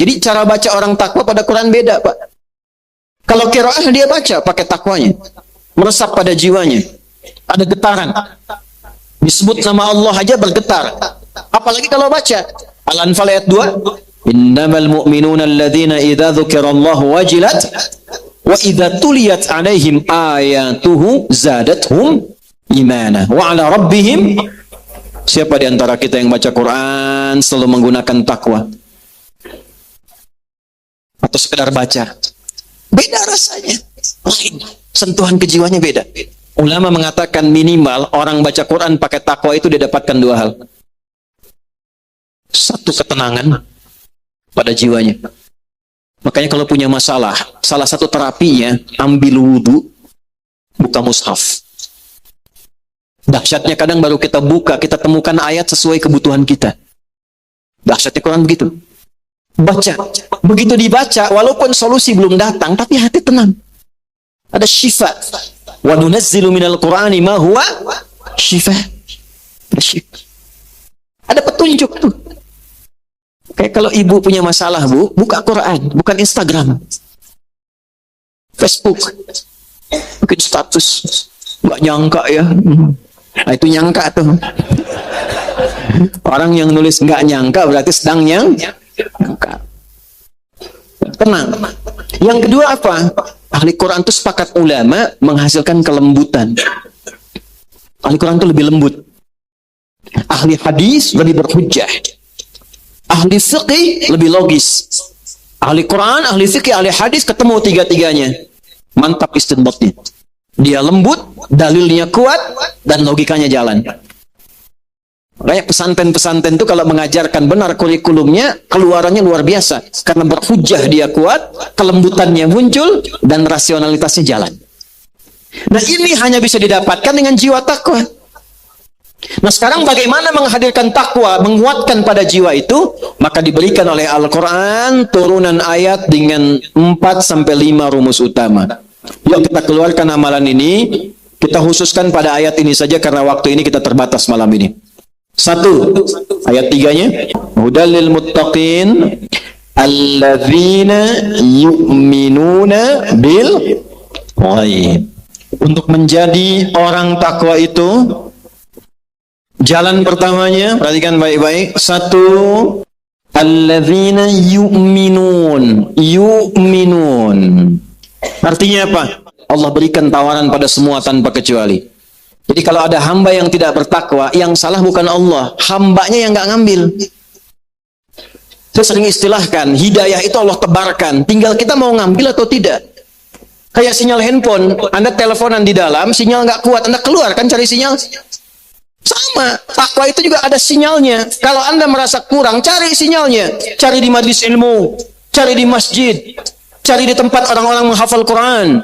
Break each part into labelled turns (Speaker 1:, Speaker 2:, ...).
Speaker 1: Jadi cara baca orang takwa pada Quran beda, Pak. Kalau qiraah dia baca pakai takwanya, meresap pada jiwanya, ada getaran. Disebut nama Allah aja bergetar. Apalagi kalau baca Al-Anfal ayat 2, innamal mu'minuna alladzina idza dzukirallahu wajilat wa idza tuliyat alaihim ayatuhu zadathum imana wa ala rabbihim. Siapa di antara kita yang baca Quran selalu menggunakan takwa? Atau sekedar baca? Beda rasanya. Lain. Sentuhan kejiwanya beda. Ulama mengatakan minimal orang baca Quran pakai takwa itu dia dapatkan dua hal. Satu, ketenangan pada jiwanya. Makanya kalau punya masalah, salah satu terapinya ambil wudhu, buka mushaf. Dahsyatnya kadang baru kita buka, kita temukan ayat sesuai kebutuhan kita. Dahsyatnya Quran begitu. Baca. Begitu dibaca, walaupun solusi belum datang, tapi hati tenang. Ada syifa. Wa nunazzilu minal Qur'ani ma huwa syifa. Ada petunjuk tuh. Kayak kalau ibu punya masalah, Bu, buka Quran, bukan Instagram. Facebook. Bikin status. Nggak nyangka ya. Nah, itu nyangka tuh. Orang yang nulis nggak nyangka berarti sedang nyangka. Tenang. Yang kedua apa? Ahli Quran itu sepakat ulama menghasilkan kelembutan. Ahli Quran itu lebih lembut. Ahli hadis lebih berhujjah. Ahli fiqih lebih logis. Ahli Quran, ahli fiqih, ahli hadis ketemu tiga-tiganya. Mantap istinbatnya. Dia lembut, dalilnya kuat, dan logikanya jalan. Kayak pesantren-pesantren itu kalau mengajarkan benar kurikulumnya, keluarannya luar biasa. Karena berhujjah dia kuat, kelembutannya muncul, dan rasionalitasnya jalan. Nah ini hanya bisa didapatkan dengan jiwa takwa. Nah sekarang bagaimana menghadirkan takwa, menguatkan pada jiwa itu? Maka diberikan oleh Al-Quran turunan ayat dengan 4-5 rumus utama. Yuk kita keluarkan amalan ini, kita khususkan pada ayat ini saja karena waktu ini kita terbatas malam ini. 1, ayat 3-nya, hudal lil muttaqin alladzina yu'minuna bil ghaib. Untuk menjadi orang takwa itu, jalan pertamanya, perhatikan baik-baik. 1, alladzina yu'minun. Yu'minun. Artinya apa? Allah berikan tawaran pada semua tanpa kecuali. Jadi kalau ada hamba yang tidak bertakwa, yang salah bukan Allah, hambanya yang nggak ngambil. Saya sering istilahkan, hidayah itu Allah tebarkan, tinggal kita mau ngambil atau tidak. Kayak sinyal handphone, Anda teleponan di dalam, sinyal nggak kuat, Anda keluar kan cari sinyal. Sama, takwa itu juga ada sinyalnya. Kalau Anda merasa kurang, cari sinyalnya. Cari di majlis ilmu, cari di masjid, cari di tempat orang-orang menghafal Quran,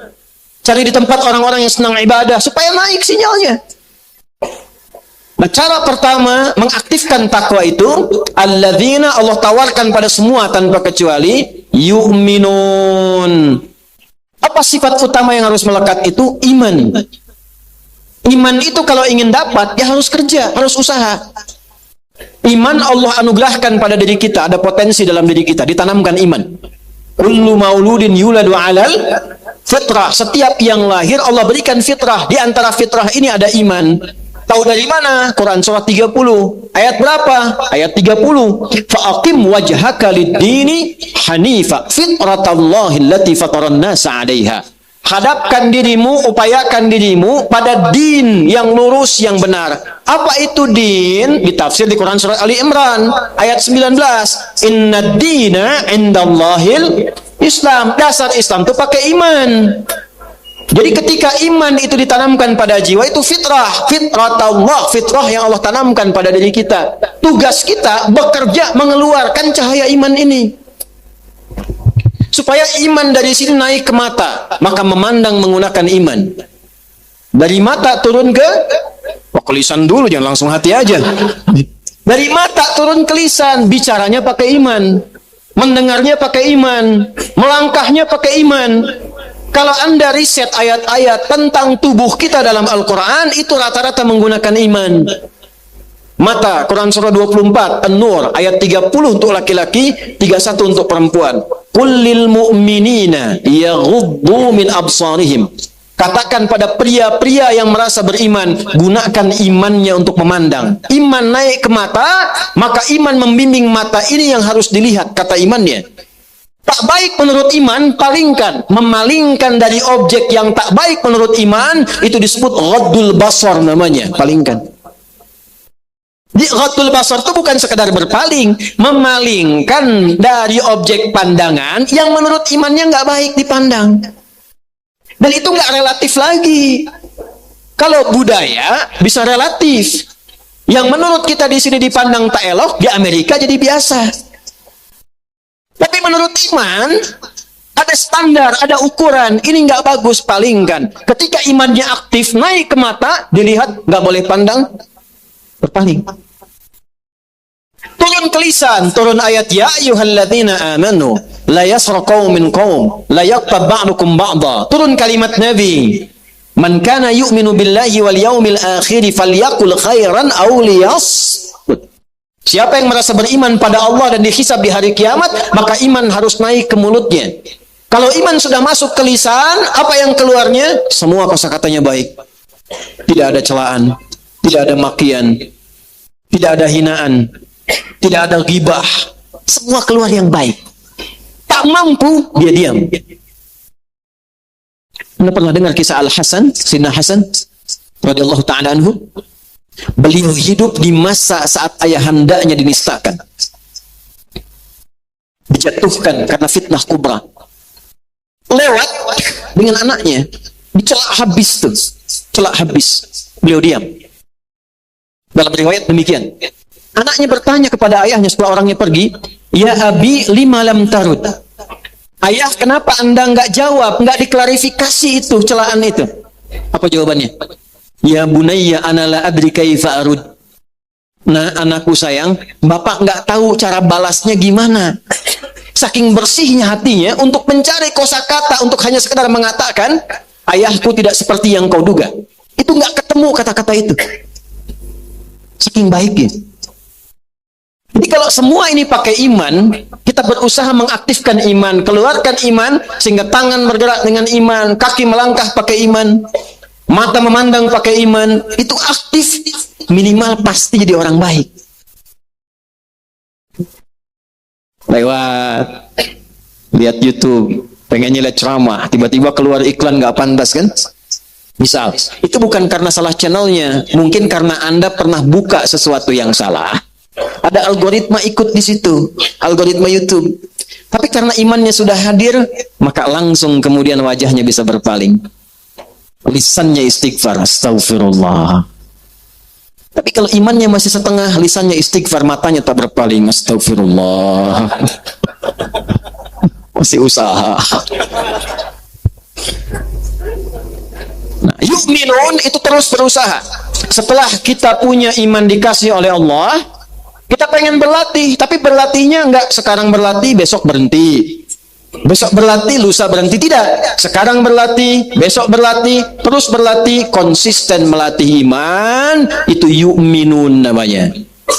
Speaker 1: cari di tempat orang-orang yang senang ibadah, supaya naik sinyalnya. Nah, cara pertama mengaktifkan takwa itu, alladzina Allah tawarkan pada semua tanpa kecuali, yu'minun. Apa sifat utama yang harus melekat itu? Iman. Iman itu kalau ingin dapat, dia harus kerja, harus usaha. Iman Allah anugerahkan pada diri kita, ada potensi dalam diri kita, ditanamkan iman. Kullu mauludin yuladu alal fitrah. Setiap yang lahir Allah berikan fitrah. Di antara fitrah ini ada iman. Tahu dari mana? Quran surah 30. Ayat berapa? Ayat 30. Fa'aqim wajhaka lid-dini hanifa fitratallahi allati fataran nasa 'alaiha. Hadapkan dirimu, upayakan dirimu pada din yang lurus, yang benar. Apa itu din? Ditafsir di Quran surah Ali Imran ayat 19. Inna dina indallahil Islam. Dasar Islam itu pakai iman. Jadi ketika iman itu ditanamkan pada jiwa, itu fitrah. Fitratullah, fitrah yang Allah tanamkan pada diri kita. Tugas kita bekerja mengeluarkan cahaya iman ini. Supaya iman dari sini naik ke mata, maka memandang menggunakan iman. Dari mata turun ke lisan dulu, jangan langsung hati aja. Dari mata turun ke lisan, bicaranya pakai iman, mendengarnya pakai iman, melangkahnya pakai iman. Kalau Anda riset ayat-ayat tentang tubuh kita dalam Al-Quran, itu rata-rata menggunakan iman. Mata, Quran surah 24, An-Nur, ayat 30 untuk laki-laki, 31 untuk perempuan. Kullil mu'minina yaghuddu min absarihim. Katakan pada pria-pria yang merasa beriman, gunakan imannya untuk memandang. Iman naik ke mata, maka iman membimbing mata ini yang harus dilihat, kata imannya. Tak baik menurut iman, palingkan. Memalingkan dari objek yang tak baik menurut iman, itu disebut ghaddul basar namanya, palingkan. Di ghaddul basar itu bukan sekadar berpaling, memalingkan dari objek pandangan yang menurut imannya nggak baik dipandang. Dan itu nggak relatif lagi. Kalau budaya bisa relatif. Yang menurut kita di sini dipandang tak elok, di Amerika jadi biasa. Tapi menurut iman, ada standar, ada ukuran. Ini nggak bagus, palingkan. Ketika imannya aktif, naik ke mata, dilihat, nggak boleh pandang, berpaling. Turun ke lisan, turun ayat, ya ayyuhalladzina amanu, la yasra qaumin qaum, la yaqtab ba'dukum ba'da. Turun kalimat Nabi, man kana yu'minu billahi wal yaumil akhir falyaqul khairan aw liyasmut. Siapa yang merasa beriman pada Allah dan dihisab di hari kiamat, maka iman harus naik ke mulutnya. Kalau iman sudah masuk ke lisan, apa yang keluarnya? Semua kosakatanya baik. Tidak ada celaan, tidak ada makian, tidak ada hinaan, tidak ada ghibah. Semua keluar yang baik. Tak mampu, dia diam. Anda pernah dengar kisah Al-Hasan, Sayyidina Hasan radhiyallahu ta'ala anhu? Beliau hidup di masa saat ayahandanya dinistakan, dijatuhkan karena fitnah kubra. Lewat dengan anaknya, dicelak habis tuh, celak habis. Beliau diam. Dalam riwayat demikian. Anaknya bertanya kepada ayahnya setelah orangnya pergi, ya abi lima lam tarud. Ayah, kenapa anda nggak jawab, nggak diklarifikasi itu celaan itu? Apa jawabannya? Ya bunayya ana la adri kaifa arud. Nah, anakku sayang, bapak nggak tahu cara balasnya gimana. Saking bersihnya hatinya untuk mencari kosakata untuk hanya sekedar mengatakan, ayahku tidak seperti yang kau duga. Itu nggak ketemu kata-kata itu. Saking baiknya. Jadi kalau semua ini pakai iman, kita berusaha mengaktifkan iman, keluarkan iman, sehingga tangan bergerak dengan iman, kaki melangkah pakai iman, mata memandang pakai iman, itu aktif, minimal pasti jadi orang baik. Lewat, lihat YouTube, pengennya lihat ceramah, tiba-tiba keluar iklan nggak pantas kan? Misal, itu bukan karena salah channelnya, mungkin karena Anda pernah buka sesuatu yang salah. Ada algoritma ikut di situ, algoritma YouTube. Tapi karena imannya sudah hadir, maka langsung kemudian wajahnya bisa berpaling. Lisannya istighfar, astagfirullah. Tapi kalau imannya masih setengah, lisannya istighfar, matanya tak berpaling, astagfirullah. Masih usaha. Nah, yu'minun itu terus berusaha. Setelah kita punya iman dikasih oleh Allah, kita pengen berlatih, tapi berlatihnya enggak sekarang berlatih, besok berhenti. Besok berlatih, lusa berhenti. Tidak. Sekarang berlatih, besok berlatih, terus berlatih, konsisten melatih iman, itu yu'minun namanya.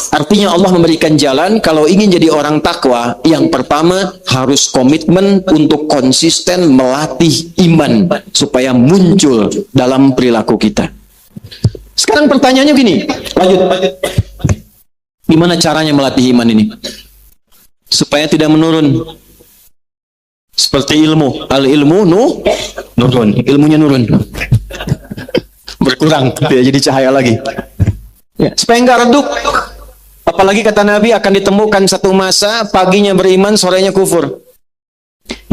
Speaker 1: Artinya Allah memberikan jalan, kalau ingin jadi orang takwa, yang pertama harus komitmen untuk konsisten melatih iman, supaya muncul dalam perilaku kita. Sekarang pertanyaannya gini, lanjut. Gimana caranya melatih iman ini? Supaya tidak menurun. Seperti ilmu. Al-ilmu nurun. Ilmunya nurun. Berkurang. Tidak jadi cahaya lagi. Ya, supaya nggak redup. Apalagi kata Nabi akan ditemukan satu masa, paginya beriman, sorenya kufur.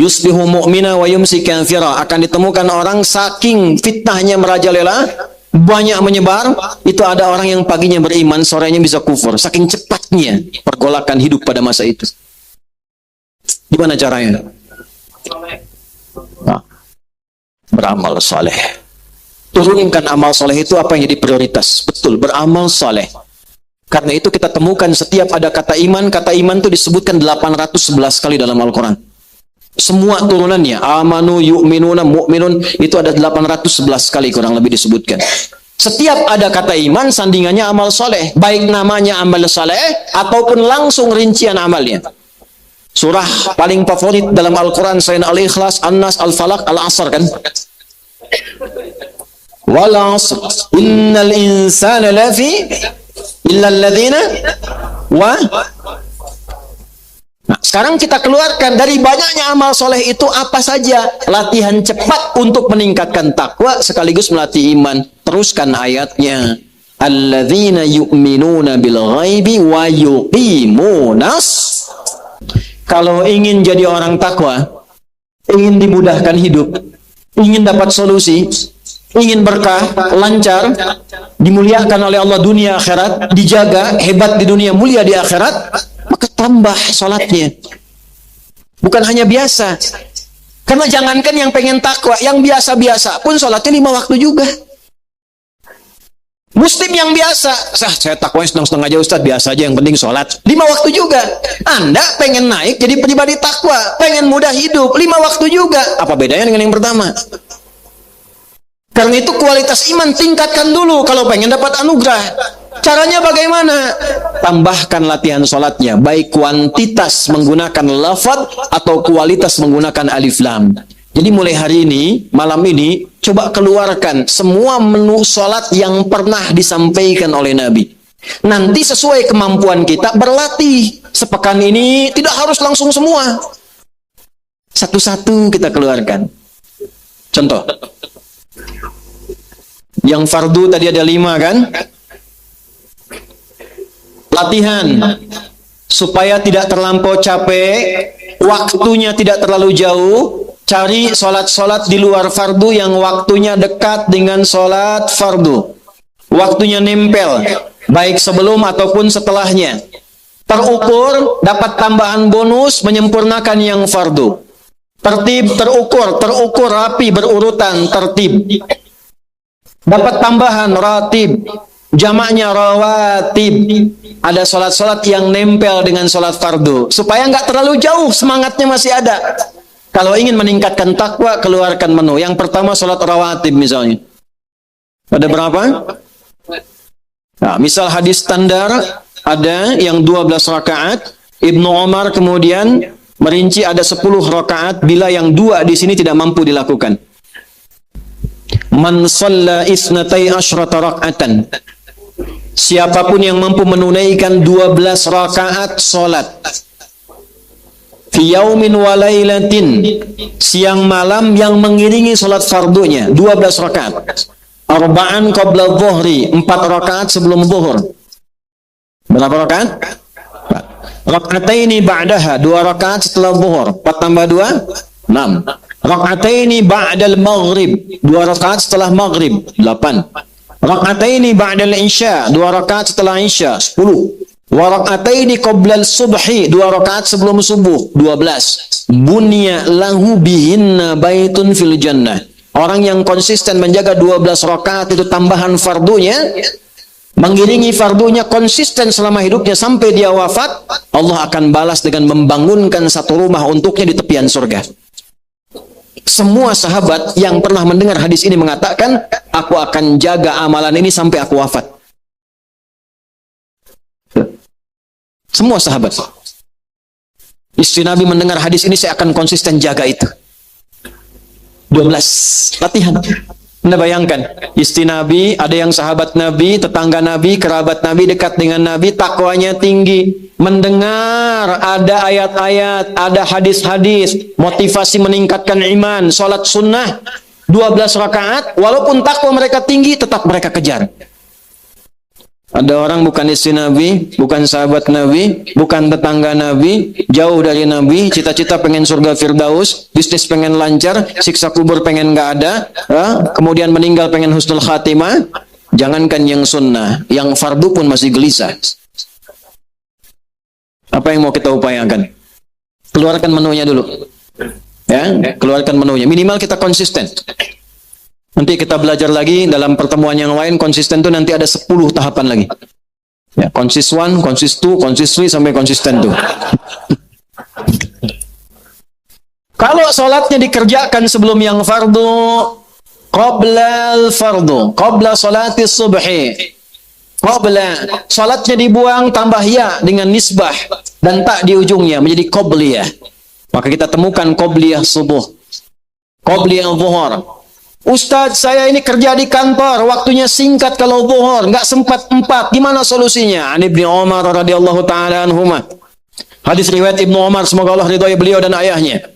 Speaker 1: Yusbihu mu'mina wa yumsi kafira. Akan ditemukan orang saking fitnahnya merajalela, banyak menyebar, itu ada orang yang paginya beriman, sorenya bisa kufur. Saking cepatnya pergolakan hidup pada masa itu. Gimana caranya? Nah, beramal soleh. Turunkan amal soleh itu apa yang jadi prioritas. Betul, beramal soleh. Karena itu kita temukan setiap ada kata iman itu disebutkan 811 kali dalam Al-Quran. Semua turunannya, amanu, yu'minuna, mu'minun, itu ada 811 kali kurang lebih disebutkan. Setiap ada kata iman, sandingannya amal soleh. Baik namanya amal soleh, ataupun langsung rincian amalnya. Surah paling favorit dalam Al-Quran selain Al-Ikhlas, An-Nas, Al-Falaq, Al-Asr kan? Wal 'asr innal insana lafi illa alladhina wa. Nah, sekarang kita keluarkan dari banyaknya amal soleh itu apa saja. Latihan cepat untuk meningkatkan takwa sekaligus melatih iman. Teruskan ayatnya. Alladzina yu'minuna bil ghaibi wa yuqimunas. Kalau ingin jadi orang takwa, ingin dimudahkan hidup, ingin dapat solusi, ingin berkah, lancar, dimuliakan oleh Allah dunia akhirat, dijaga, hebat di dunia, mulia di akhirat, maka tambah sholatnya. Bukan hanya biasa. Karena jangankan yang pengen takwa, yang biasa-biasa pun sholatnya 5 waktu juga. Muslim yang biasa, saya takwanya setengah-setengah aja Ustaz, biasa aja, yang penting sholat. 5 waktu juga. Anda pengen naik jadi pribadi takwa, pengen mudah hidup, 5 waktu juga. Apa bedanya dengan yang pertama? Karena itu kualitas iman tingkatkan dulu kalau pengen dapat anugerah. Caranya bagaimana? Tambahkan latihan sholatnya, baik kuantitas menggunakan lafaz atau kualitas menggunakan alif lam. Jadi mulai hari ini, malam ini, coba keluarkan semua menu sholat yang pernah disampaikan oleh Nabi. Nanti sesuai kemampuan kita berlatih. Sepekan ini tidak harus langsung semua. Satu-satu kita keluarkan. Contoh. Yang fardu tadi ada 5 kan? Latihan supaya tidak terlampau capek, waktunya tidak terlalu jauh. Cari sholat-sholat di luar fardu yang waktunya dekat dengan sholat fardu. Waktunya nempel, baik sebelum ataupun setelahnya. Terukur, dapat tambahan bonus menyempurnakan yang fardu. Tertib, terukur rapi, berurutan, tertib. Dapat tambahan ratib, jamaknya rawatib. Ada sholat-sholat yang nempel dengan sholat fardu supaya nggak terlalu jauh, semangatnya masih ada. Kalau ingin meningkatkan takwa, keluarkan menu. Yang pertama sholat rawatib misalnya. Ada berapa? Nah, misal hadis standar ada yang 12 rakaat. Ibnu Umar kemudian merinci ada 10 rakaat bila yang 2 di sini tidak mampu dilakukan. Man shalla isnatai asyrata raka'atan. Siapapun yang mampu menunaikan 12 rakaat salat. Fi yaumin wa lailatin, siang malam yang mengiringi salat fardunya 12 rakaat. Arba'an qabla dhuhri, 4 rakaat sebelum zuhur. Berapa rakaat? Raka'ataini ba'daha, 2 rakaat setelah zuhur. 4 tambah 2, 6. Raka'ataini ba'dal maghrib, 2 rakaat setelah maghrib, 8. Raka'ataini ba'dal isya, 2 rakaat setelah isya, 10. Wa raka'ataini qoblal subhi, 2 rakaat sebelum subuh, 12. Bunya lahu bihinna baitun fil jannah. Orang yang konsisten menjaga 12 rakaat itu tambahan fardunya, mengiringi fardunya konsisten selama hidupnya sampai dia wafat, Allah akan balas dengan membangunkan satu rumah untuknya di tepian surga. Semua sahabat yang pernah mendengar hadis ini mengatakan, aku akan jaga amalan ini sampai aku wafat. Semua sahabat. Istri Nabi mendengar hadis ini, saya akan konsisten jaga itu. 12. Latihan. Anda bayangkan, istri Nabi, ada yang sahabat Nabi, tetangga Nabi, kerabat Nabi, dekat dengan Nabi, takwanya tinggi. Mendengar ada ayat-ayat, ada hadis-hadis, motivasi meningkatkan iman, sholat sunnah, 12 rakaat, walaupun takwa mereka tinggi, tetap mereka kejar. Ada orang bukan istri Nabi, bukan sahabat Nabi, bukan tetangga Nabi, jauh dari Nabi, cita-cita pengen surga Firdaus, bisnis pengen lancar, siksa kubur pengen nggak ada, kemudian meninggal pengen husnul khatimah. Jangankan yang sunnah, yang fardu pun masih gelisah. Apa yang mau kita upayakan? Keluarkan menunya dulu. Ya, keluarkan menunya. Minimal kita konsisten. Nanti kita belajar lagi dalam pertemuan yang lain, konsisten itu nanti ada 10 tahapan lagi. Ya, konsis 1, konsis 2, konsis 3 sampai konsisten tuh. Kalau sholatnya dikerjakan sebelum yang fardu, qabla al-fardu, qabla salati subhi. Qabla, salatnya dibuang tambah ya dengan nisbah dan tak di ujungnya menjadi qabliyah. Maka kita temukan qabliyah subuh, qabliyah zuhur. Ustadz, saya ini kerja di kantor, waktunya singkat kalau zuhur, nggak sempat 4. Gimana solusinya? An Ibnu Umar radhiyallahu taala anhuma. Hadis riwayat Ibnu Umar, semoga Allah ridhoi beliau dan ayahnya.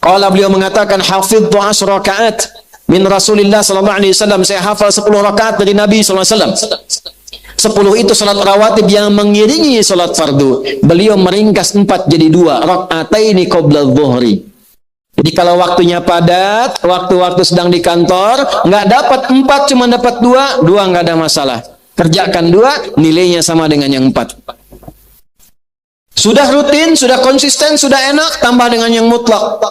Speaker 1: Qala, beliau mengatakan, hafidhu 10 rakaat min Rasulillah sallallahu alaihi wasallam. Saya hafal 10 rakaat dari Nabi sallallahu alaihi wasallam. 10 itu salat rawatib yang mengiringi salat fardu. Beliau meringkas 4 jadi 2, rakaataini qabla dhuhri. Jadi kalau waktunya padat, waktu-waktu sedang di kantor, nggak dapat 4, cuma dapat 2 nggak ada masalah. Kerjakan 2, nilainya sama dengan yang 4. Sudah rutin, sudah konsisten, sudah enak, tambah dengan yang mutlak.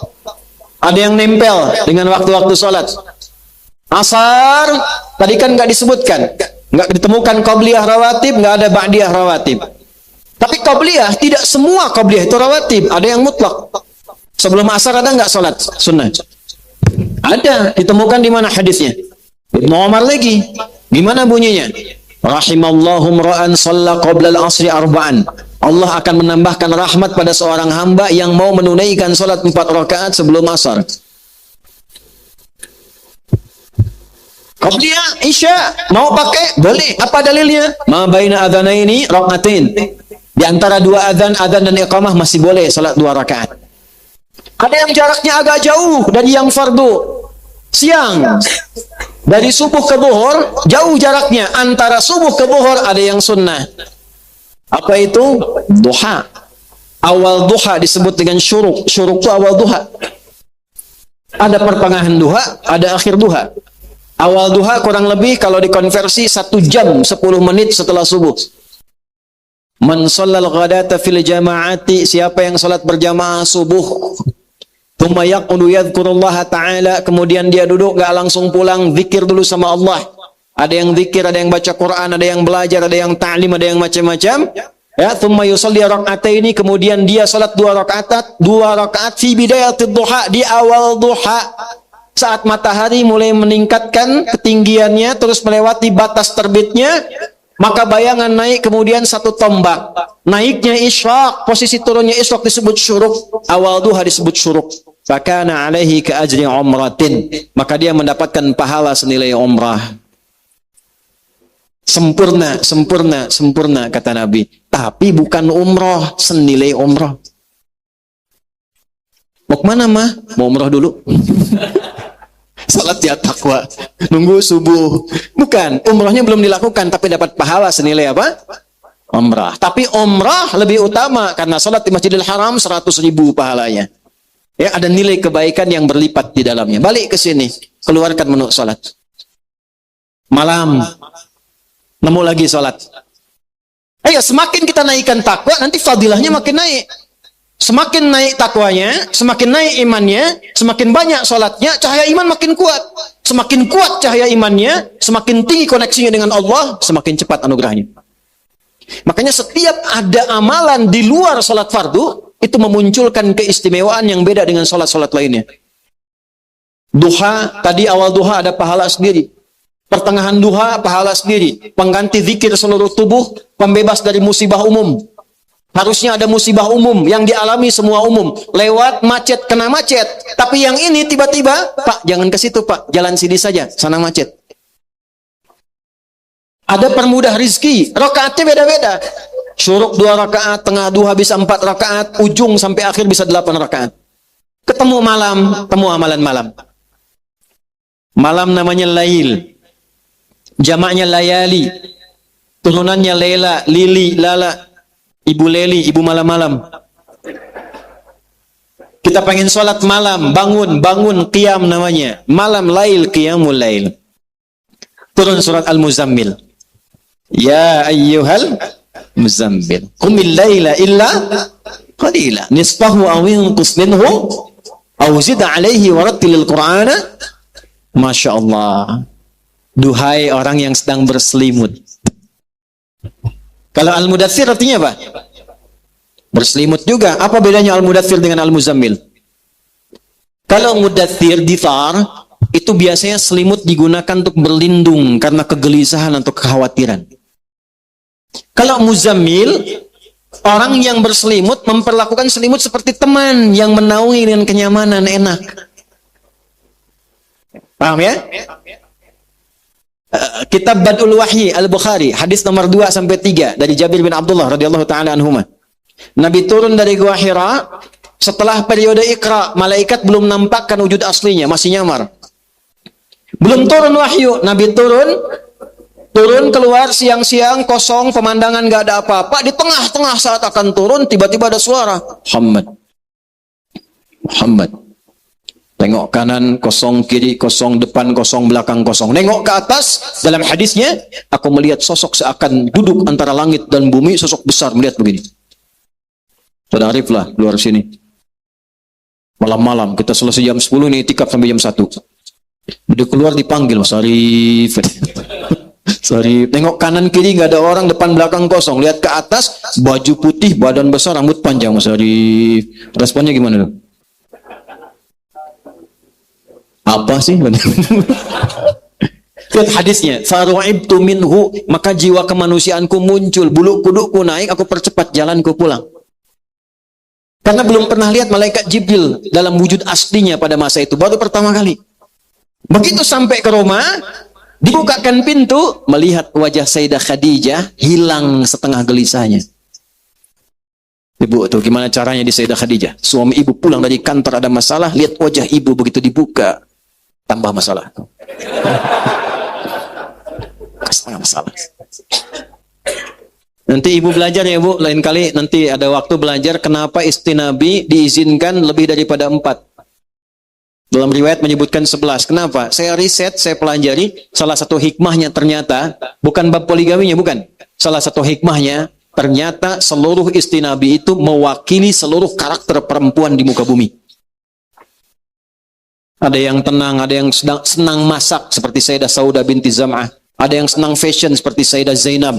Speaker 1: Ada yang nempel dengan waktu-waktu sholat. Asar, tadi kan nggak disebutkan, nggak ditemukan qabliyah rawatib, nggak ada ba'diyah rawatib. Tapi qabliyah, tidak semua qabliyah itu rawatib, ada yang mutlak. Sebelum asar ada nggak sholat sunnah? Ada, ditemukan di mana hadisnya? Ibnu Umar lagi. Gimana bunyinya? Rahimallahu mra'an shalla qabla al-asri arba'an. Allah akan menambahkan rahmat pada seorang hamba yang mau menunaikan sholat 4 rakaat sebelum asar. Qabliyah isya mau pakai boleh. Apa dalilnya? Ma baina adzanaini rakaatain. Di antara 2 adzan dan iqamah masih boleh salat 2 rakaat. Ada yang jaraknya agak jauh dari yang fardu. Siang. Dari subuh ke zuhur jauh jaraknya. Antara subuh ke zuhur ada yang sunnah. Apa itu? Duha. Awal duha disebut dengan syuruk. Syuruk itu awal duha. Ada pertengahan duha, ada akhir duha. Awal duha kurang lebih kalau dikonversi 1 jam 10 menit setelah subuh. Man shallal ghadata fil jama'ati, siapa yang salat berjamaah subuh, tsumma yaqudu yadhkurullaha ta'ala, kemudian dia duduk gak langsung pulang, zikir dulu sama Allah. Ada yang zikir, ada yang baca Quran, ada yang belajar, ada yang ta'lim, ada yang macam-macam. Ya, tsumma yusalli rak'ataini, kemudian dia salat 2 rakaat fi bidayatid duha, di awal duha. Saat matahari mulai meningkatkan ketinggiannya terus melewati batas terbitnya, maka bayangan naik kemudian 1 tombak. Naiknya isyraq, posisi turunnya isyraq disebut syuruk, awal duha disebut syuruk. Fakana alaihi ka ajri umratin, maka dia mendapatkan pahala senilai umrah. Sempurna, sempurna, sempurna kata Nabi. Tapi bukan umrah senilai umrah. Mau kemana mah? Mau umrah dulu. Salat ya takwa, nunggu subuh. Bukan, umrahnya belum dilakukan, tapi dapat pahala senilai apa? Umrah. Tapi umrah lebih utama karena salat di Masjidil Haram 100.000 pahalanya. Ya, ada nilai kebaikan yang berlipat di dalamnya. Balik ke sini, keluarkan menu salat. Malam, nemu lagi salat. Ayo, semakin kita naikkan takwa, nanti fadilahnya makin naik. Semakin naik takwanya, semakin naik imannya, semakin banyak sholatnya, cahaya iman makin kuat. Semakin kuat cahaya imannya, semakin tinggi koneksinya dengan Allah, semakin cepat anugerahnya. Makanya setiap ada amalan di luar sholat fardu, itu memunculkan keistimewaan yang beda dengan sholat-sholat lainnya. Duha, tadi awal duha ada pahala sendiri. Pertengahan duha, pahala sendiri. Pengganti zikir seluruh tubuh, pembebas dari musibah umum. Harusnya ada musibah umum yang dialami semua umum. Lewat macet, kena macet. Tapi yang ini tiba-tiba, Pak, jangan ke situ, Pak. Jalan sini saja, sana macet. Ada permudah rizki. Rakaatnya beda-beda. Syuruk 2 rakaat, tengah duha bisa 4 rakaat, ujung sampai akhir bisa 8 rakaat. Ketemu malam, temu amalan malam. Malam namanya lail. Jamaknya layali. Turunannya lela, lili, lala. Ibu Leli, ibu malam-malam. Kita pengen sholat malam, bangun, qiyam namanya. Malam lail, qiyamul lail. Turun surat Al-Muzammil. Ya ayyuhal muzammil. Qumil laila illa qalila. Nisfahu aw inqus minhu aw zid alaihi warattilil Qur'ana. Masya Allah. Duhai orang yang sedang berselimut. Kalau Al-Mudaththir artinya apa? Berselimut juga. Apa bedanya Al-Mudaththir dengan Al-Muzammil? Kalau Mudaththir dithar, itu biasanya selimut digunakan untuk berlindung karena kegelisahan atau kekhawatiran. Kalau muzammil, orang yang berselimut memperlakukan selimut seperti teman yang menaungi dengan kenyamanan, enak. Paham ya? Kitab Badul Wahyi Al-Bukhari, hadis nomor 2 sampai 3 dari Jabir bin Abdullah radhiyallahu taala anhuma. Nabi turun dari Gua Hira setelah periode Iqra, malaikat belum nampakkan wujud aslinya, masih nyamar. Belum turun wahyu, Nabi turun keluar siang-siang, kosong, pemandangan gak ada apa-apa. Di tengah-tengah saat akan turun, tiba-tiba ada suara, Muhammad. Tengok kanan, kosong, kiri, kosong, depan, kosong, belakang, kosong. Nengok ke atas, dalam hadisnya, aku melihat sosok seakan duduk antara langit dan bumi, sosok besar, melihat begini. Sudah Arif lah, keluar sini. Malam-malam, kita selesai jam 10, ini itikaf sampai jam 1. Dia keluar dipanggil, Mas Arif. Sorry, tengok kanan kiri nggak ada orang, depan belakang kosong. Lihat ke atas, baju putih, badan besar, rambut panjang, Mas Arif. Responnya gimana tuh? Apa sih? Lihat hadisnya, faru'ibtu minhu, maka jiwa kemanusiaanku muncul, bulu kudukku naik, aku percepat jalanku pulang. Karena belum pernah lihat malaikat Jibril dalam wujud aslinya pada masa itu, baru pertama kali. Begitu sampai ke rumah, dibukakan pintu, melihat wajah Sayyidah Khadijah hilang setengah gelisahnya. Ibu tuh gimana caranya di Sayyidah Khadijah? Suami ibu pulang dari kantor ada masalah, lihat wajah ibu begitu dibuka, tambah masalah. Setengah masalah. Nanti ibu belajar ya bu, lain kali nanti ada waktu belajar kenapa istri Nabi diizinkan lebih daripada 4. Dalam riwayat menyebutkan 11. Kenapa? Saya riset, saya pelajari, salah satu hikmahnya ternyata, bukan bab poligaminya, bukan. Salah satu hikmahnya, ternyata seluruh istri Nabi itu mewakili seluruh karakter perempuan di muka bumi. Ada yang tenang, ada yang senang masak, seperti Sayyidah Saudah binti Zam'ah. Ada yang senang fashion, seperti Sayyidah Zainab.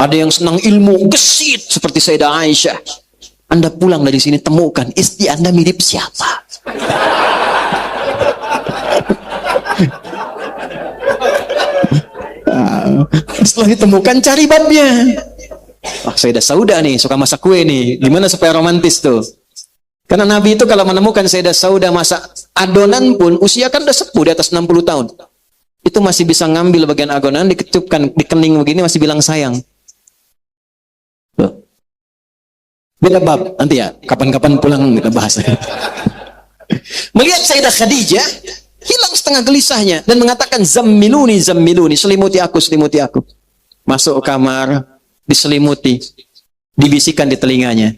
Speaker 1: Ada yang senang ilmu, gesit, seperti Sayyidah Aisyah. Anda pulang dari sini, temukan, istri Anda mirip siapa? Setelah ditemukan, cari babnya. Sayyidah Saudah nih, suka masak kue nih. Gimana supaya romantis tuh? Karena Nabi itu kalau menemukan Sayyidah Saudah masak adonan pun, usia kan udah sepuh, di atas 60 tahun. Itu masih bisa ngambil bagian adonan, dikecupkan, di kening begini, masih bilang sayang. Tuh. Beda bab, nanti ya, kapan-kapan pulang kita bahas. Melihat Sayyidah Khadijah, hilang setengah gelisahnya dan mengatakan zammiluni, selimuti aku. Masuk kamar, diselimuti, dibisikkan di telinganya.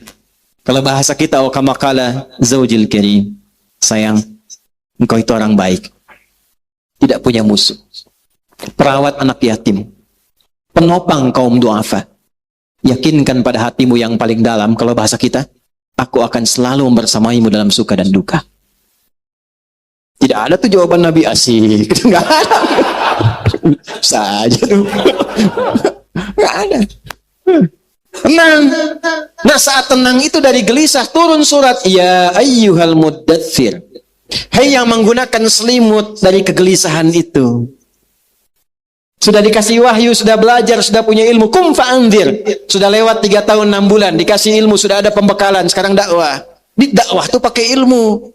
Speaker 1: Kalau bahasa kita, kama qala zaujil karim, sayang, engkau itu orang baik, tidak punya musuh, perawat anak yatim, penopang kaum duafa, yakinkan pada hatimu yang paling dalam, kalau bahasa kita, aku akan selalu membersamaimu dalam suka dan duka. Tidak ada tuh jawaban Nabi asik. Nggak ada. Saja tuh. Nggak ada. Tenang. Nah saat tenang itu dari gelisah turun surat. Ya ayyuhal muddathir. Hai yang menggunakan selimut dari kegelisahan itu. Sudah dikasih wahyu, sudah belajar, sudah punya ilmu. Kum fa'anzir. Sudah lewat 3 tahun 6 bulan. Dikasih ilmu, sudah ada pembekalan. Sekarang dakwah. Di dakwah tuh pakai ilmu.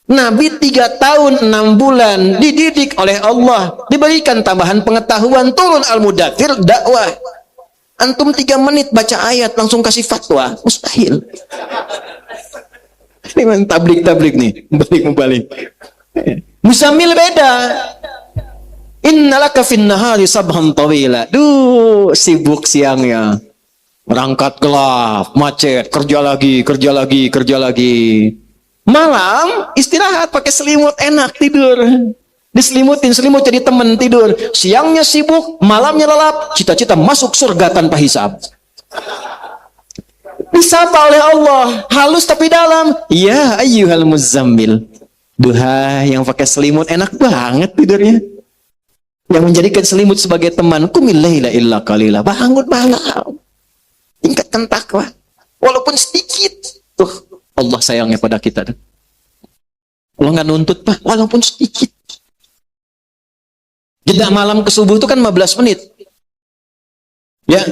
Speaker 1: Nabi 3 tahun 6 bulan dididik oleh Allah, diberikan tambahan pengetahuan, turun Al-Mudaththir, dakwah. Antum 3 menit baca ayat langsung kasih fatwa, mustahil. Ini tablik nih, balik. Muzammil beda. Innalaka fin nahari sabhan tawila. Duh, sibuk siangnya. Berangkat gelap, macet, kerja lagi. Malam istirahat pakai selimut, enak tidur. Diselimutin, selimut jadi teman tidur. Siangnya sibuk, malamnya lelap, cita-cita masuk surga tanpa hisab. Disapa oleh Allah, halus tapi dalam. Ya ayyuhal muzammil. Duha yang pakai selimut enak banget tidurnya. Yang menjadikan selimut sebagai teman. Qumil laila illa qalila. Bangun malam. Tingkatkan takwa. Walaupun sedikit. Tuh. Allah sayangnya pada kita. Allah nggak nuntut, Pak, walaupun sedikit. Jeda malam ke subuh itu kan 15 menit. Ya.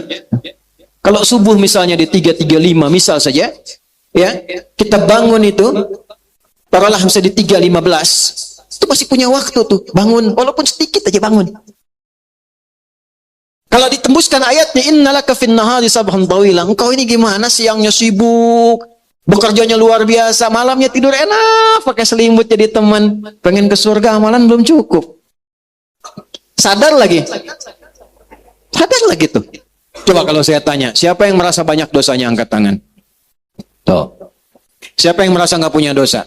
Speaker 1: Kalau subuh misalnya di 3.35 misal saja, ya, kita bangun itu, taruhlah misalnya di 3.15, itu masih punya waktu tuh, bangun, walaupun sedikit aja bangun. Kalau ditembuskan ayatnya, innalaka fin nahari sabhan tawilan, engkau ini gimana, siangnya sibuk, bekerjanya luar biasa, malamnya tidur enak, pakai selimut jadi teman, pengen ke surga, amalan belum cukup. Sadar lagi tuh. Coba kalau saya tanya, siapa yang merasa banyak dosanya angkat tangan? Tuh. Siapa yang merasa nggak punya dosa?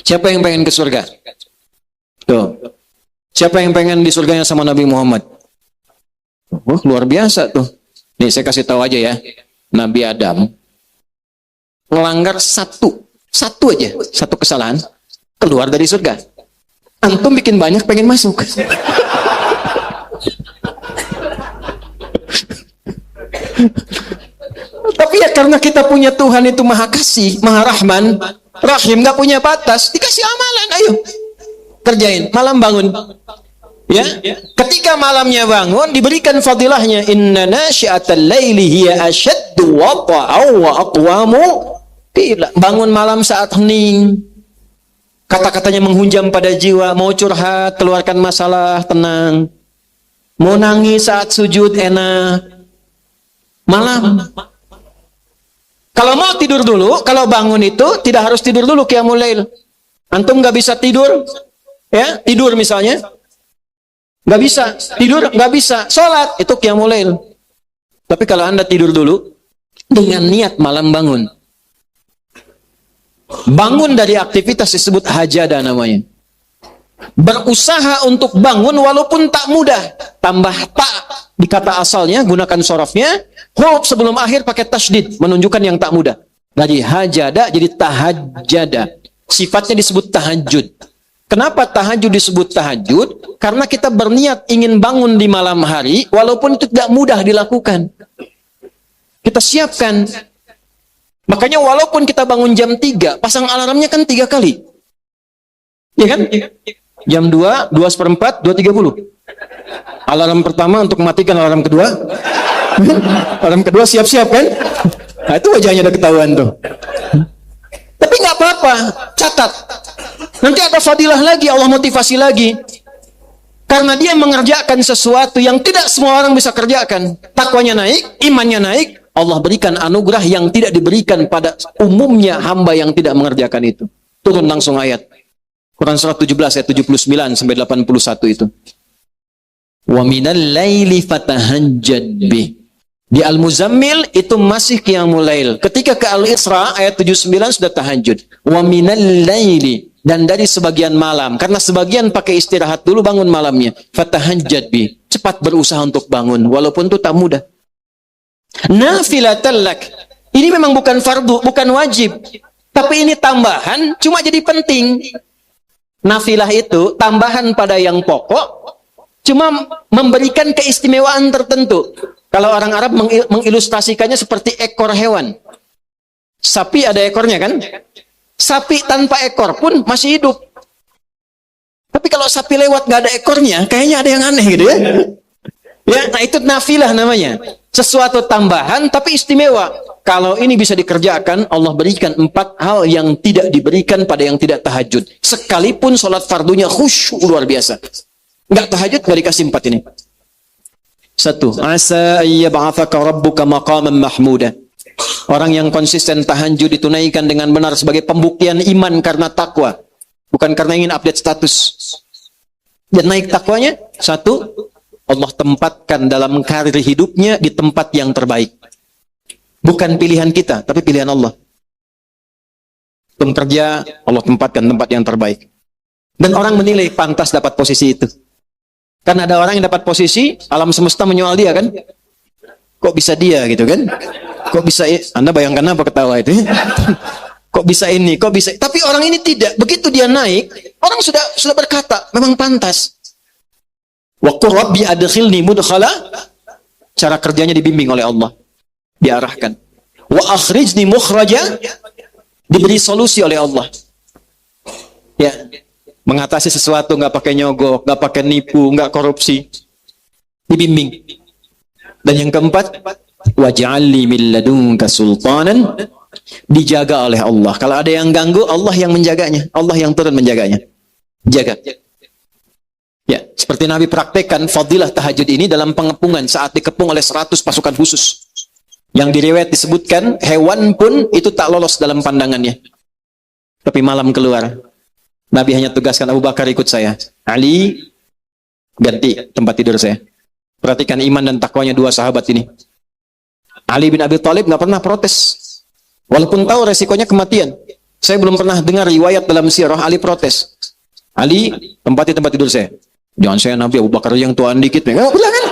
Speaker 1: Siapa yang pengen ke surga? Tuh. Siapa yang pengen di surganya sama Nabi Muhammad? Wah, luar biasa tuh. Nih saya kasih tahu aja ya. Nabi Adam melanggar satu aja, satu kesalahan, keluar dari surga. Antum bikin banyak pengen masuk. Tapi ya karena kita punya Tuhan itu maha kasih, maha rahman, rahim, gak punya batas, dikasih amalan, ayo kerjain, malam bangun. Ya, ketika malamnya bangun diberikan fadilahnya, inna nasyi'atal laili hiya asyaddu wata'aw wa aqwamu qila. Bangun malam saat hening, kata-katanya menghunjam pada jiwa, mau curhat, keluarkan masalah, tenang. Mau nangis saat sujud, enak. Malam. Kalau mau tidur dulu, kalau bangun itu tidak harus tidur dulu qiyamul lail. Antum nggak bisa tidur, ya tidur misalnya, nggak bisa tidur, nggak bisa sholat, itu qiyamul lail. Tapi kalau Anda tidur dulu dengan niat malam bangun, bangun dari aktivitas disebut hajada namanya. Berusaha untuk bangun walaupun tak mudah, tambah tak di kata asalnya, gunakan sorofnya, huruf sebelum akhir pakai tasydid, menunjukkan yang tak mudah. Dari hajada jadi tahajjada. Sifatnya disebut tahajud. Kenapa tahajud disebut tahajud? Karena kita berniat ingin bangun di malam hari, walaupun itu tidak mudah dilakukan. Kita siapkan. Makanya walaupun kita bangun jam 3, pasang alarmnya kan 3 kali. Iya kan? Jam 2, 2:04, 2:30. Alarm pertama untuk mematikan, alarm kedua. Alarm kedua siap-siap kan? Nah, itu wajahnya udah ketahuan tuh. Tapi nggak apa-apa, catat. Nanti ada fadilah lagi, Allah motivasi lagi. Karena dia mengerjakan sesuatu yang tidak semua orang bisa kerjakan. Takwanya naik, imannya naik, Allah berikan anugerah yang tidak diberikan pada umumnya hamba yang tidak mengerjakan itu. Turun langsung ayat. Quran surah 17 ayat 79 sampai 81 itu. Wa minal laili fatahajjad bih. Di Al-Muzammil itu masih qiyamul lail. Ketika ke Al-Isra ayat 79 sudah tahajud. Wa minal laili, dan dari sebagian malam, karena sebagian pakai istirahat dulu bangun malamnya. Fatahajjad bih. Cepat berusaha untuk bangun walaupun itu tak mudah. Nafilatan lak. Ini memang bukan fardu, bukan wajib. Tapi ini tambahan, cuma jadi penting. Nafilah itu tambahan pada yang pokok, cuma memberikan keistimewaan tertentu. Kalau orang Arab mengilustrasikannya seperti ekor hewan. Sapi ada ekornya kan? Sapi tanpa ekor pun masih hidup. Tapi kalau sapi lewat nggak ada ekornya, kayaknya ada yang aneh gitu ya. Ya, nah itu nafilah namanya. Sesuatu tambahan tapi istimewa. Kalau ini bisa dikerjakan, Allah berikan 4 hal yang tidak diberikan pada yang tidak tahajud. Sekalipun sholat fardunya khusyuk luar biasa. Nggak tahajud, nggak dikasih 4 ini. 1. Asa ayyab'athaka rabbuka maqaman mahmuda. Orang yang konsisten tahajud ditunaikan dengan benar sebagai pembuktian iman karena takwa. Bukan karena ingin update status. Dan naik takwanya, 1, Allah tempatkan dalam karir hidupnya di tempat yang terbaik. Bukan pilihan kita, tapi pilihan Allah. Kerja, Allah tempatkan tempat yang terbaik. Dan orang menilai pantas dapat posisi itu. Kan ada orang yang dapat posisi, alam semesta menyoal dia kan? Kok bisa dia gitu kan? Kok bisa, Anda bayangkan apa ketawa itu? Kok bisa ini, kok bisa. Tapi orang ini tidak. Begitu dia naik, orang sudah berkata, memang pantas. Wa qur rabbi adkhilni mudkhala. Cara kerjanya dibimbing oleh Allah. Diarahkan. Wa akhrijni mukhraja, diberi solusi oleh Allah. Ya. Mengatasi sesuatu nggak pakai nyogok, nggak pakai nipu, nggak korupsi. Dibimbing. Dan yang keempat, waj'alni min ladunka sultanan, dijaga oleh Allah. Kalau ada yang ganggu, Allah yang menjaganya. Allah yang turun menjaganya. Jaga. Ya, seperti Nabi praktekkan fadilah tahajud ini dalam pengepungan saat dikepung oleh 100 pasukan khusus. Yang di riwayat disebutkan, hewan pun itu tak lolos dalam pandangannya. Tapi malam keluar. Nabi hanya tugaskan Abu Bakar ikut saya. Ali, ganti tempat tidur saya. Perhatikan iman dan takwanya dua sahabat ini. Ali bin Abi Thalib nggak pernah protes. Walaupun tahu resikonya kematian. Saya belum pernah dengar riwayat dalam sirah Ali protes. Ali, tempati tempat tidur saya. Jangan saya Nabi, Abu Bakar yang tuaan dikit. Nggak pernah kan?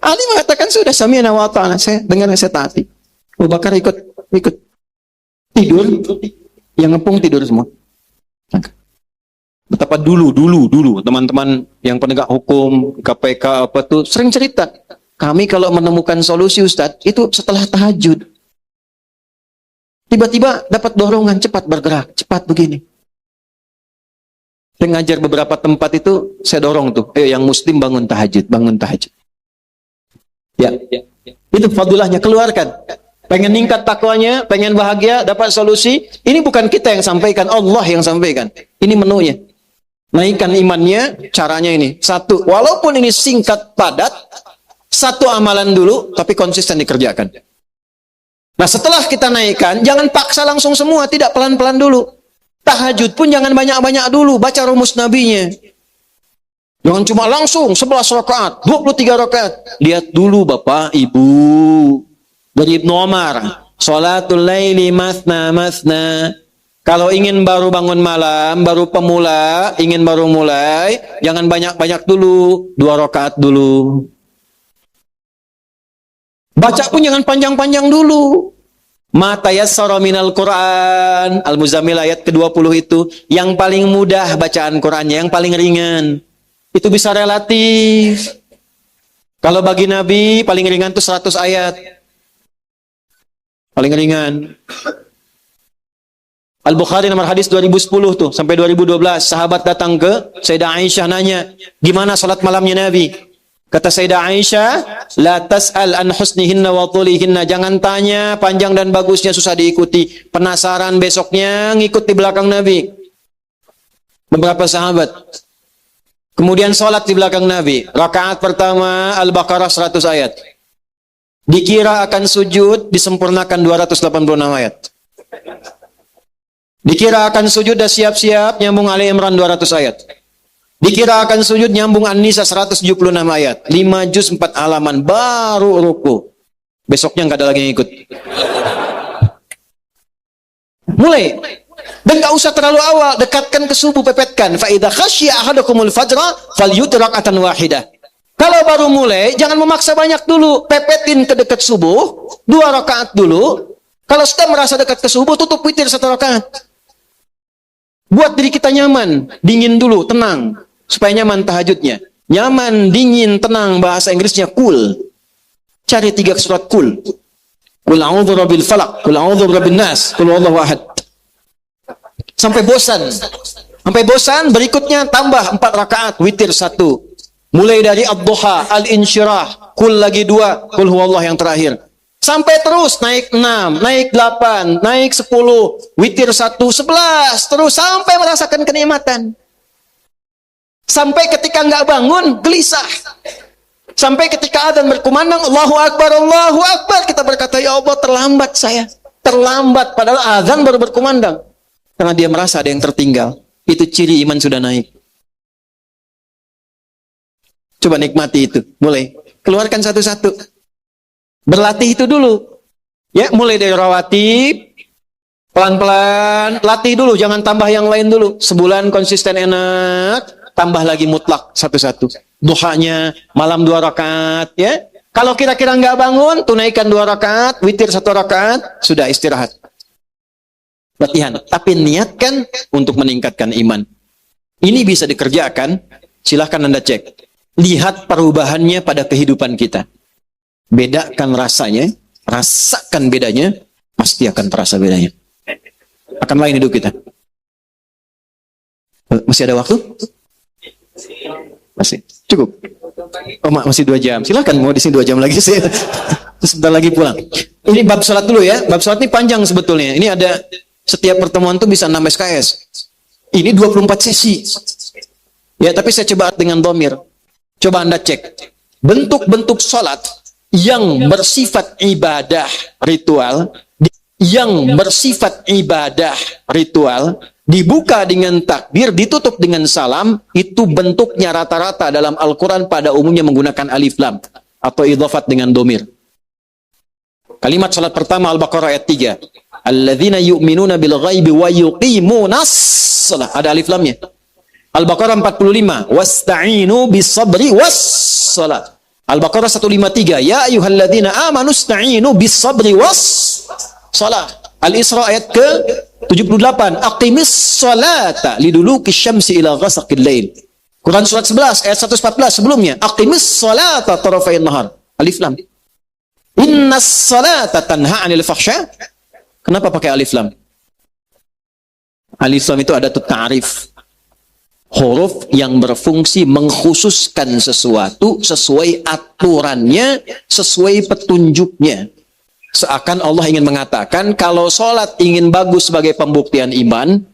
Speaker 1: Ali mengatakan sudah sami'na wa ata'na. Saya dengar, saya taati. Abu Bakar ikut tidur. Yang ngepung tidur semua. Betapa dulu teman-teman yang penegak hukum, KPK apa tuh sering cerita. Kami kalau menemukan solusi Ustadz, itu setelah tahajud. Tiba-tiba dapat dorongan, cepat bergerak, cepat begini. Saya ngajar beberapa tempat itu, saya dorong tuh, ayo yang muslim bangun tahajud, bangun tahajud. Ya. Itu fadilahnya, keluarkan. Pengen ningkat takwanya, pengen bahagia, dapat solusi. Ini bukan kita yang sampaikan, Allah yang sampaikan. Ini menunya. Naikkan imannya, caranya ini. Satu, walaupun ini singkat, padat, satu amalan dulu, tapi konsisten dikerjakan. Nah setelah kita naikkan, jangan paksa langsung semua, tidak, pelan-pelan dulu. Tahajud pun jangan banyak-banyak dulu, baca rumus nabinya. Jangan cuma langsung 11 rakaat, 23 rakaat. Lihat dulu Bapak, Ibu. Dari Ibnu Umar, sholatul laili mathna mathna. Kalau ingin baru bangun malam, baru pemula, ingin baru mulai, jangan banyak-banyak dulu, 2 rakaat dulu. Baca pun jangan panjang-panjang dulu. Ma tayassara minal Quran, Al-Muzammil ayat ke-20 itu, yang paling mudah bacaan Qurannya, yang paling ringan. Itu bisa relatif. Kalau bagi Nabi, paling ringan itu 100 ayat. Paling ringan. Al-Bukhari nomor hadis 2010 tuh sampai 2012, sahabat datang ke Sayyidah Aisyah nanya, gimana salat malamnya Nabi? Kata Sayyidah Aisyah, la tas'al an husnihinna wa tulihinna, jangan tanya panjang dan bagusnya susah diikuti. Penasaran besoknya ngikut di belakang Nabi. Beberapa sahabat. Kemudian salat di belakang Nabi. Rakaat pertama Al-Baqarah 100 ayat. Dikira akan sujud, disempurnakan 286 ayat. Dikira akan sujud, dah siap-siap, nyambung Ali Imran 200 ayat. Dikira akan sujud, nyambung An-Nisa 176 ayat. 5 juz 4 halaman, baru ruku. Besoknya nggak ada lagi yang ikut. Mulai. Dan nggak usah terlalu awal, dekatkan ke subuh, pepetkan. Fa idza khasyiya ahadakumul fajra falyutir raka'atan wahidah. Kalau baru mulai, jangan memaksa banyak dulu. Pepetin ke dekat subuh, 2 rakaat dulu. Kalau sudah merasa dekat ke subuh, tutup witir 1 rakaat. Buat diri kita nyaman, dingin dulu, tenang. Supaya nyaman tahajudnya. Nyaman, dingin, tenang, bahasa Inggrisnya cool. Cari 3 surat cool. Qul a'udzu birabbil falaq, qul a'udzu birabbin nas, qul huwallahu ahad. Sampai bosan. Sampai bosan, berikutnya tambah 4 rakaat, witir 1. Mulai dari Ad-Duha, Al-Insyirah, Qul lagi 2, Qul huwallah yang terakhir. Sampai terus naik 6, naik 8, naik 10, witir 1, 11, terus sampai merasakan kenikmatan. Sampai ketika nggak bangun, gelisah. Sampai ketika adzan berkumandang, Allahu Akbar, kita berkata, ya Allah terlambat saya. Terlambat, padahal adzan baru berkumandang. Karena dia merasa ada yang tertinggal. Itu ciri iman sudah naik. Coba nikmati itu, mulai. Keluarkan satu-satu. Berlatih itu dulu. Ya, mulai dari rawatib, pelan-pelan, latih dulu, jangan tambah yang lain dulu. Sebulan konsisten enak, tambah lagi mutlak satu-satu. Duhanya, malam 2 rakaat, ya. Kalau kira-kira nggak bangun, tunaikan 2 rakaat, witir 1 rakaat, sudah istirahat. Latihan, tapi niatkan untuk meningkatkan iman. Ini bisa dikerjakan, silahkan Anda cek. Lihat perubahannya pada kehidupan kita. Bedakan rasanya, rasakan bedanya, pasti akan terasa bedanya. Akan lain hidup kita. Masih ada waktu? Masih. Cukup. Oh, masih 2 jam. Silakan mau di sini 2 jam lagi sih. Sebentar lagi pulang. Ini bab salat dulu ya. Bab salat ini panjang sebetulnya. Ini ada setiap pertemuan tuh bisa 6 SKS. Ini 24 sesi. Ya, tapi saya coba dengan dhamir. Coba Anda cek. Bentuk-bentuk salat yang bersifat ibadah ritual, dibuka dengan takbir, ditutup dengan salam, itu bentuknya rata-rata dalam Al-Quran pada umumnya menggunakan alif lam atau idhafat dengan domir. Kalimat salat pertama Al-Baqarah ayat 3. Alladzina yu'minuna bil ghaibi wa yuqimunas shalah. Ada alif lamnya. Al-Baqarah 45. Wasta'inu bis sabri was shalah. Al-Baqarah 153. Ya ayyuhalladzina amanu ista'inu bis sabri was shalah. Al-Isra ayat ke 78. Aqimis salata liduluki syamsi ila ghasaqil lail. Quran surat 11 ayat 114 sebelumnya. Aqimis salata tarafain nahar. Alif lam. Innas salata tanha 'anil fahsya. Kenapa pakai alif lam? Alif lam itu ada ta'rif. Huruf yang berfungsi mengkhususkan sesuatu sesuai aturannya, sesuai petunjuknya. Seakan Allah ingin mengatakan, kalau sholat ingin bagus sebagai pembuktian iman,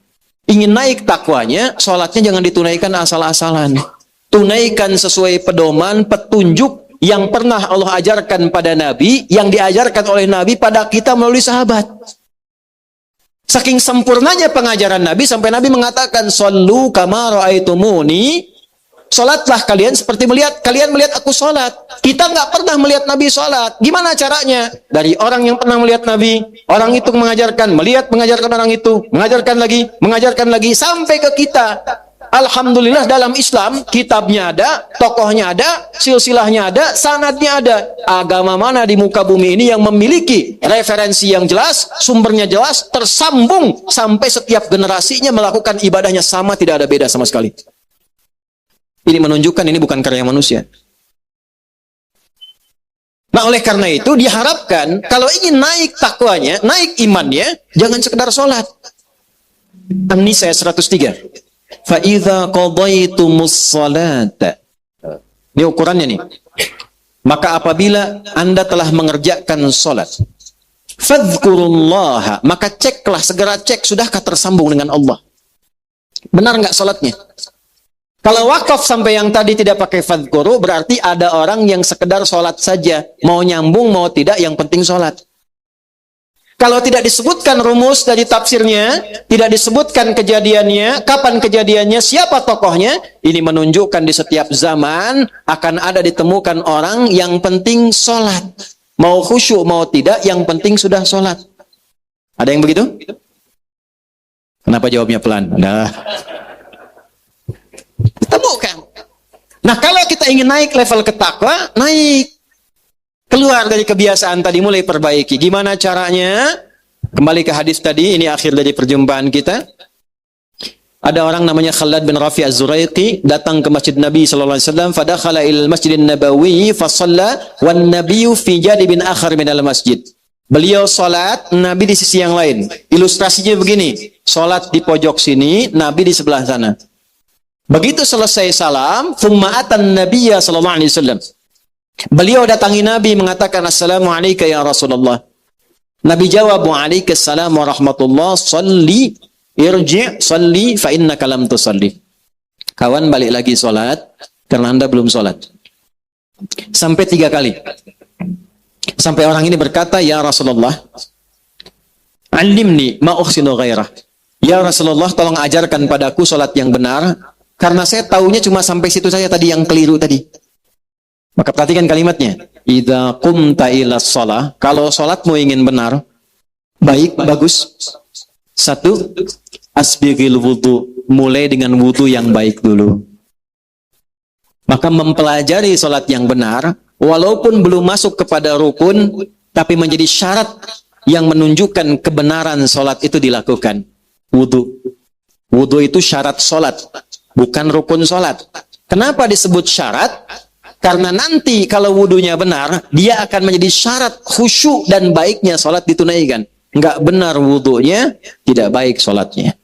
Speaker 1: ingin naik takwanya, sholatnya jangan ditunaikan asal-asalan. Tunaikan sesuai pedoman, petunjuk yang pernah Allah ajarkan pada Nabi, yang diajarkan oleh Nabi pada kita melalui sahabat. Saking sempurnanya pengajaran Nabi, sampai Nabi mengatakan, Sallu kama ra'aitumuni, sholatlah kalian seperti kalian melihat aku sholat. Kita nggak pernah melihat Nabi sholat. Gimana caranya? Dari orang yang pernah melihat Nabi, orang itu mengajarkan, mengajarkan orang itu, mengajarkan lagi, sampai ke kita. Alhamdulillah dalam Islam, kitabnya ada, tokohnya ada, silsilahnya ada, sanadnya ada. Agama mana di muka bumi ini yang memiliki referensi yang jelas, sumbernya jelas, tersambung, sampai setiap generasinya melakukan ibadahnya sama, tidak ada beda sama sekali. Ini menunjukkan ini bukan karya manusia. Nah, oleh karena itu diharapkan kalau ingin naik takwanya, naik imannya, jangan sekedar sholat. An-Nisa 103. Fa idza qadaitumus salata. Ini ukurannya nih. Maka apabila Anda telah mengerjakan sholat, fadhkurullaha, maka segera cek, sudahkah tersambung dengan Allah? Benar nggak sholatnya? Kalau wakaf sampai yang tadi tidak pakai fadhkuru, berarti ada orang yang sekedar sholat saja. Mau nyambung, mau tidak, yang penting sholat. Kalau tidak disebutkan rumus dari tafsirnya, tidak disebutkan kejadiannya, kapan kejadiannya, siapa tokohnya, ini menunjukkan di setiap zaman akan ada ditemukan orang yang penting sholat. Mau khusyuk, mau tidak, yang penting sudah sholat. Ada yang begitu? Kenapa jawabnya pelan? Nah. Ditemukan. Nah, kalau kita ingin naik level ketakwa, naik. Keluar dari kebiasaan tadi, mulai perbaiki. Gimana caranya? Kembali ke hadis tadi, ini akhir dari perjumpaan kita. Ada orang namanya Khalad bin Rafi Az-Zuraiqi datang ke Masjid Nabi sallallahu alaihi wasallam, fadakhala ilal Masjidin Nabawi fa shalla wan nabiyyu fi janibin akhar minal masjid. Beliau salat, Nabi di sisi yang lain. Ilustrasinya begini, salat di pojok sini, Nabi di sebelah sana. Begitu selesai salam, thumma atan nabiyya sallallahu alaihi wasallam. Beliau datangi Nabi mengatakan, Assalamualaikum ya Rasulullah. Nabi jawab, Waalaikumsalam warahmatullah, salli, irji' salli, fa innaka lam tusalli. Kawan, balik lagi sholat, karena Anda belum sholat. Sampai 3 kali. Sampai orang ini berkata, Ya Rasulullah, alimni ma uhsinu ghairah. Ya Rasulullah, tolong ajarkan padaku sholat yang benar, karena saya taunya cuma sampai situ saja tadi, yang keliru tadi. Maka perhatikan kalimatnya. Idza qumta ila shalah, kalau salatmu ingin benar, baik, bagus. 1, asbighil wudu, mulai dengan wudu yang baik dulu. Maka mempelajari salat yang benar, walaupun belum masuk kepada rukun, tapi menjadi syarat yang menunjukkan kebenaran salat itu dilakukan. Wudu. Wudu itu syarat salat, bukan rukun salat. Kenapa disebut syarat? Karena nanti kalau wudunya benar, dia akan menjadi syarat khusyuk dan baiknya sholat ditunaikan. Enggak benar wudunya, tidak baik sholatnya.